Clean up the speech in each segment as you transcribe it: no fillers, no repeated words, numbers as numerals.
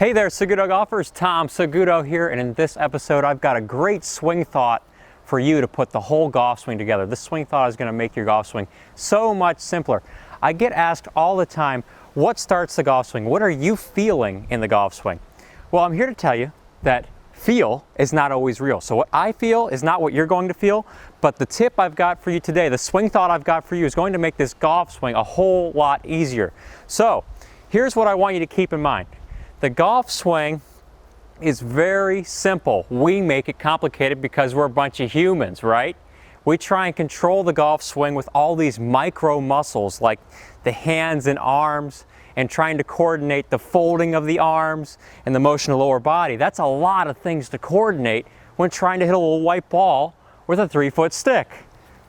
Hey there, Saguto golfers. Tom Saguto here, and in this episode I've got a great swing thought for you to put the whole golf swing together. This swing thought is going to make your golf swing so much simpler. I get asked all the time, what starts the golf swing? What are you feeling in the golf swing? Well, I'm here to tell you that feel is not always real. So what I feel is not what you're going to feel, but the tip I've got for you today, the swing thought I've got for you is going to make this golf swing a whole lot easier. So here's what I want you to keep in mind. The golf swing is very simple. We make it complicated because we're a bunch of humans, right? We try and control the golf swing with all these micro muscles like the hands and arms, and trying to coordinate the folding of the arms and the motion of the lower body. That's a lot of things to coordinate when trying to hit a little white ball with a 3-foot stick.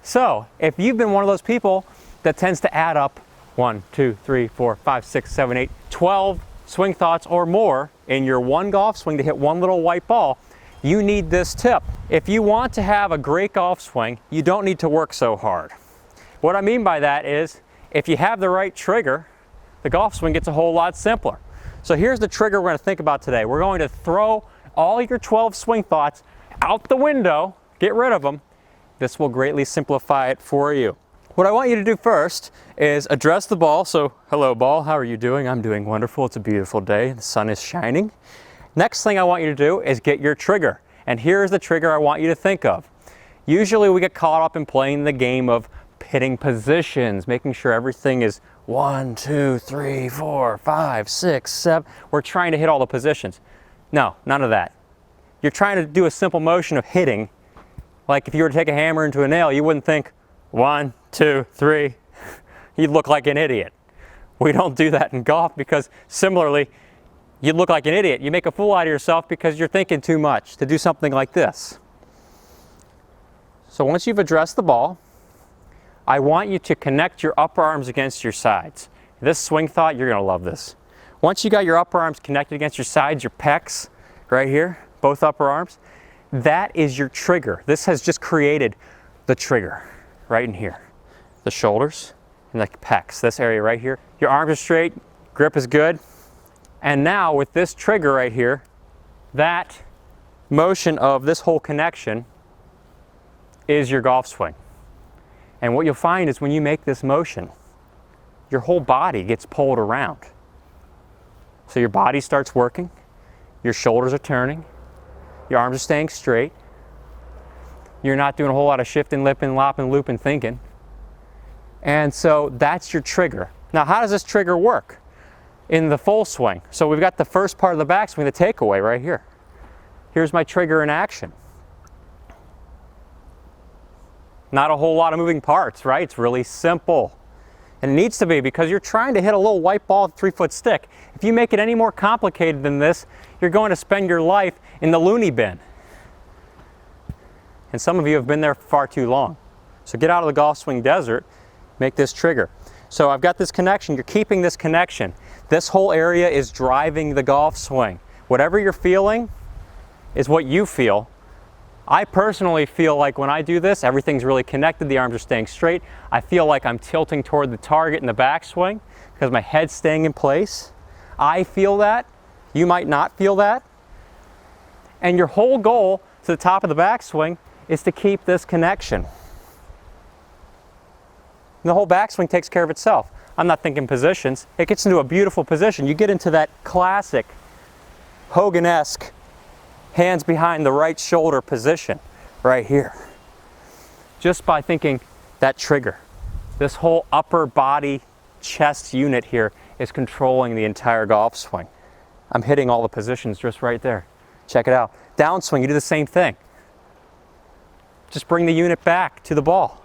So if you've been one of those people that tends to add up 1, 2, 3, 4, 5, 6, 7, 8, 12 swing thoughts or more in your one golf swing to hit one little white ball, you need this tip. If you want to have a great golf swing, you don't need to work so hard. What I mean by that is, if you have the right trigger, the golf swing gets a whole lot simpler. So here's the trigger we're going to think about today. We're going to throw all your 12 swing thoughts out the window, get rid of them. This will greatly simplify it for you. What I want you to do first is address the ball. So, hello ball, how are you doing? I'm doing wonderful. It's a beautiful day. The sun is shining. Next thing I want you to do is get your trigger. And here's the trigger I want you to think of. Usually we get caught up in playing the game of hitting positions, making sure everything is 1, 2, 3, 4, 5, 6, 7. We're trying to hit all the positions. No, none of that. You're trying to do a simple motion of hitting. Like if you were to take a hammer into a nail, you wouldn't think 1, 2, 3. You'd look like an idiot. We don't do that in golf because similarly, you'd look like an idiot. You make a fool out of yourself because you're thinking too much to do something like this. So once you've addressed the ball, I want you to connect your upper arms against your sides. This swing thought, you're going to love this. Once you got your upper arms connected against your sides, your pecs right here, both upper arms, that is your trigger. This has just created the trigger right in here. The shoulders and the pecs, this area right here. Your arms are straight, grip is good. And now with this trigger right here, that motion of this whole connection is your golf swing. And what you'll find is when you make this motion, your whole body gets pulled around. So your body starts working, your shoulders are turning, your arms are staying straight, you're not doing a whole lot of shifting, lipping, lopping, looping, thinking. And so that's your trigger. Now how does this trigger work in the full swing? So we've got the first part of the backswing, the takeaway right here. Here's my trigger in action. Not a whole lot of moving parts, right? It's really simple. And it needs to be because you're trying to hit a little white ball with a 3-foot stick. If you make it any more complicated than this, you're going to spend your life in the loony bin. And some of you have been there far too long. So get out of the golf swing desert, make this trigger. So I've got this connection, you're keeping this connection. This whole area is driving the golf swing. Whatever you're feeling is what you feel. I personally feel like when I do this, everything's really connected, the arms are staying straight. I feel like I'm tilting toward the target in the backswing because my head's staying in place. I feel that. You might not feel that. And your whole goal to the top of the backswing is to keep this connection. And the whole backswing takes care of itself. I'm not thinking positions. It gets into a beautiful position. You get into that classic Hogan-esque hands behind the right shoulder position right here. Just by thinking that trigger. This whole upper body chest unit here is controlling the entire golf swing. I'm hitting all the positions just right there. Check it out. Downswing, you do the same thing. Just bring the unit back to the ball.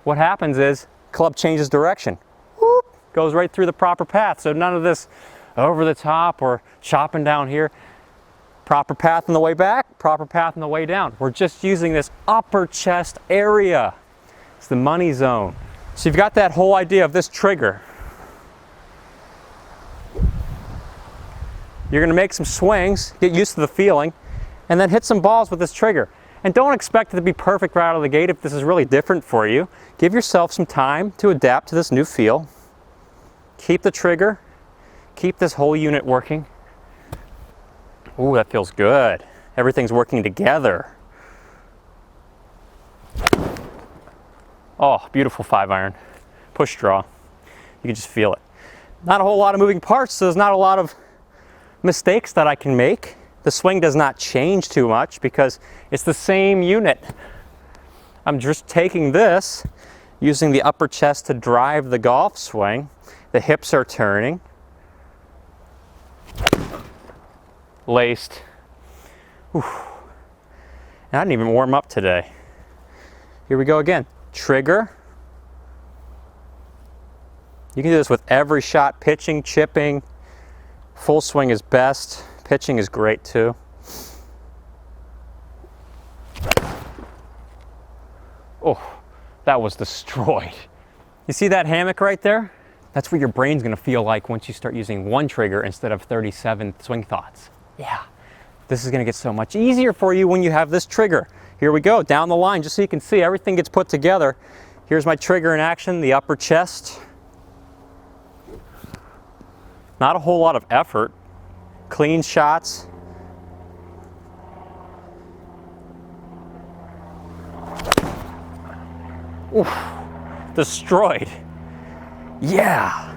What happens is club changes direction. Whoop, goes right through the proper path. So none of this over the top or chopping down here. Proper path on the way back, proper path on the way down. We're just using this upper chest area. It's the money zone. So you've got that whole idea of this trigger. You're going to make some swings, get used to the feeling, and then hit some balls with this trigger. And don't expect it to be perfect right out of the gate if this is really different for you. Give yourself some time to adapt to this new feel. Keep the trigger, keep this whole unit working. Ooh, that feels good. Everything's working together. Oh, beautiful 5-iron. Push draw. You can just feel it. Not a whole lot of moving parts, so there's not a lot of mistakes that I can make. The swing does not change too much because it's the same unit. I'm just taking this, using the upper chest to drive the golf swing. The hips are turning. Laced. Whew. And I didn't even warm up today. Here we go again. Trigger. You can do this with every shot, pitching, chipping. Full swing is best. Pitching is great too. Oh, that was destroyed. You see that hammock right there? That's what your brain's gonna feel like once you start using one trigger instead of 37 swing thoughts. Yeah, this is gonna get so much easier for you when you have this trigger. Here we go, down the line, just so you can see everything gets put together. Here's my trigger in action, the upper chest. Not a whole lot of effort. Clean shots. Oof, destroyed. Yeah.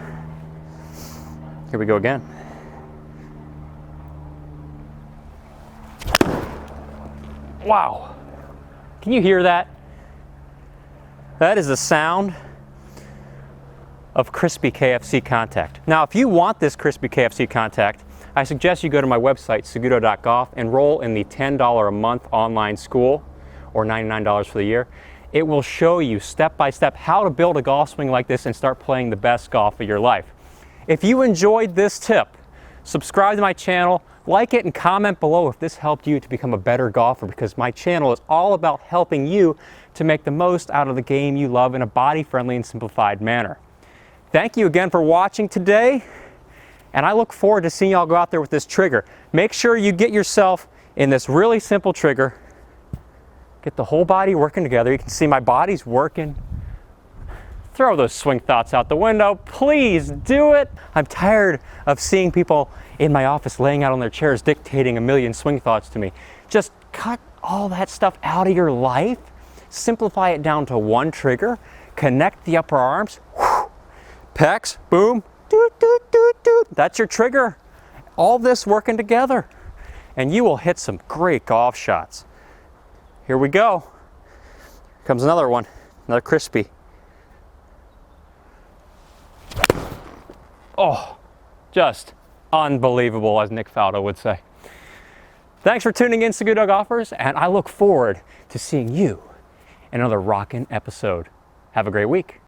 Here we go again. Wow. Can you hear that? That is the sound of crispy KFC contact. Now, if you want this crispy KFC contact, I suggest you go to my website, SagutoGolf, enroll in the $10 a month online school, or $99 for the year. It will show you step by step how to build a golf swing like this and start playing the best golf of your life. If you enjoyed this tip, subscribe to my channel, like it, and comment below if this helped you to become a better golfer, because my channel is all about helping you to make the most out of the game you love in a body-friendly and simplified manner. Thank you again for watching today, and I look forward to seeing y'all go out there with this trigger. Make sure you get yourself in this really simple trigger. Get the whole body working together. You can see my body's working. Throw those swing thoughts out the window. Please do it. I'm tired of seeing people in my office laying out on their chairs dictating a million swing thoughts to me. Just cut all that stuff out of your life. Simplify it down to one trigger. Connect the upper arms. Whew. Pecs, boom. Doot, doot, doot, doot. That's your trigger. All this working together. And you will hit some great golf shots. Here we go. Here comes another one. Another crispy. Oh, just unbelievable, as Nick Faldo would say. Thanks for tuning in, Seguto Golfers, and I look forward to seeing you in another rockin' episode. Have a great week.